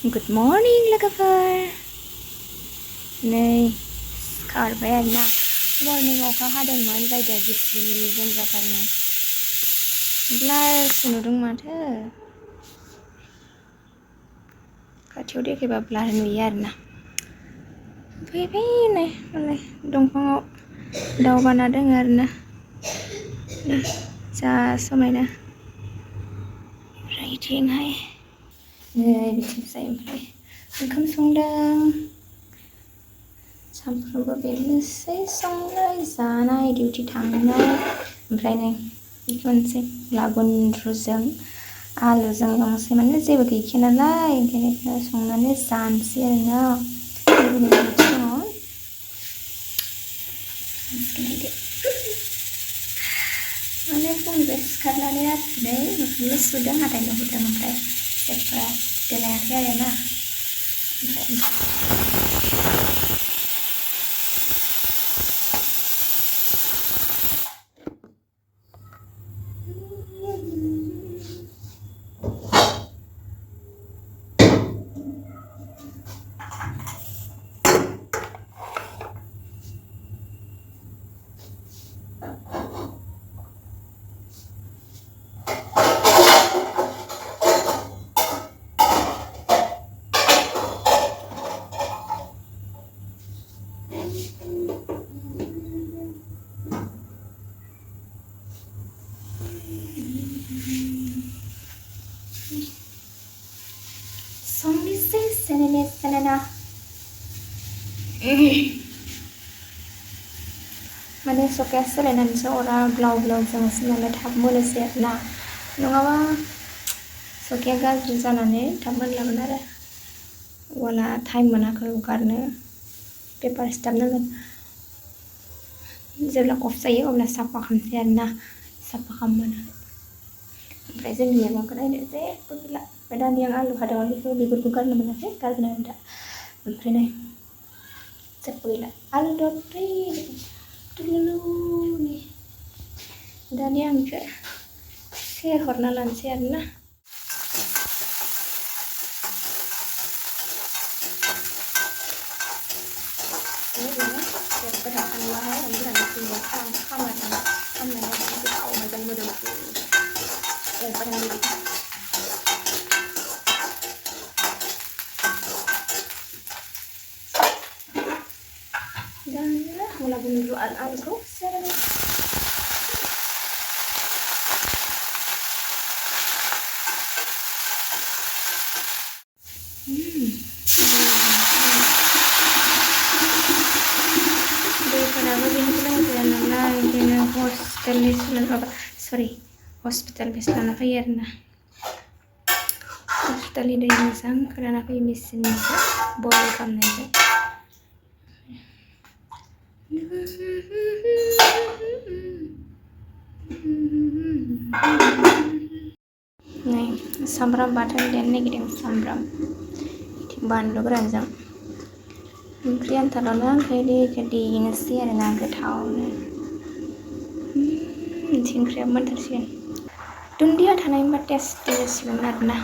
Good morning लोगोफोर नै सिखारबाय आरोना मर्निं अखा हादोंमोन जायगाया गिसि गोमजाथारनो ब्लारसो नुदों माथो खाथियाव देखायबा ब्लार नुयो आरोना फैबाय नै मालाय दंफाङाव दाउ बाना दङ आरोना जा समायना ओमफ्राय इथिंहाय नै बिथिंजाय ओमफ्राय ओंखाम संदों सानफ्रोमबो बेनोसै संनाय जानाय डिउटि थांनाय ओमफ्राय नै मोनसे लागुनद्रुजों आलुजों संसै माने जेबो गैखाया नालाय ओंखायनो संनानै जानोसै आरोना गुबुन डिउटि दङ माने फुंनिफ्राय सिखारनानै आथिनै मोखांल' सुदों हाथाइल' हुदों ओमफ्राय जेबो देलायाखै आरोना संनोसै सेनेना माने सकाया सोलायनानैसो अरा ब्लाव ब्लाव जोंसो नालाय थाब मोनोसै आरोना नङाबा सकाया गाज्रि जानानै थाब मोनलामोन आरो वाला टाइम मोनाखै हगारनो पेपार सिथाबनांगोन जेब्ला अफ जायो अब्ला साफा खालामसै आरोना साफा खालामबानो ओमफ्राय जोंनि मैगंखौ नायनो जेबो गैला ओमफ्राय दानि आं आलु हादोंमोन बेखौ बिगुरखौ गारनो मोनाखै गारगोन आरो दा ओमफ्राय नै जेबो गैला आलु दरनै दुलुलुनि दानि आं बेखौ सेर हरना लानोसै आरोना mulai bunduan aku sering daripada begini kan nalar ini hospital misalnya apa ya na hospital ini misang karena apa mesin boleh kamu nanti nih sambram badan dan negeri sambram bahan beranjang oंख्रियानो थालांना ओंखायनो नोसै आरोना गोथावनो ओंख्रिया मोनथारसिगोन दुन्दिया थानायमोनबा टेस्टि जासिगोन आरोना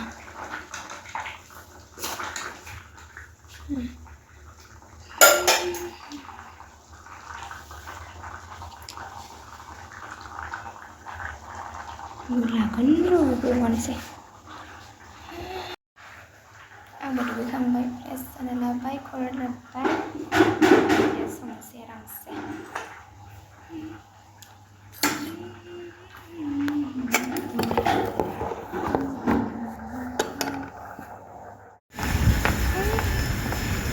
लागोन मानसै आंबो दुगैखांबाय fresh जाना लाबाय खर' लोबबाय संनोसै आरामसे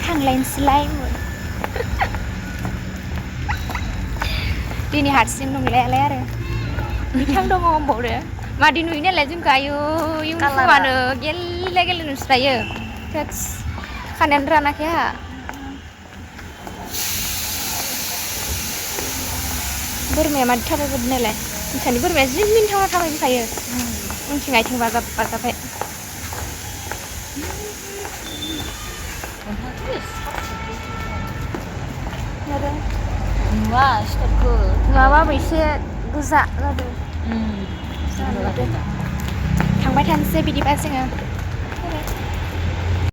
थांलायनोसैलायमोन दिनै हारसिं नंलायालाय आरो बिथां दङ होनबावदो मादि नुयो नालाय जोंखौ आयु इउनिफर्मानो गेले गेले नुस्रायो थोस खानायानो रानाखै आंहा बोरमाया मादि थाबायबोदो नालाय नोंसानि बोरमाया जि मिनिथावना थाबायबोखायो उनथिं आथिं बाजाब बाजाबहाय नुवा सिथरखौ नुवाबाबो एसे गोजा जादों थांबाय थानोसै बिदिबा जोङो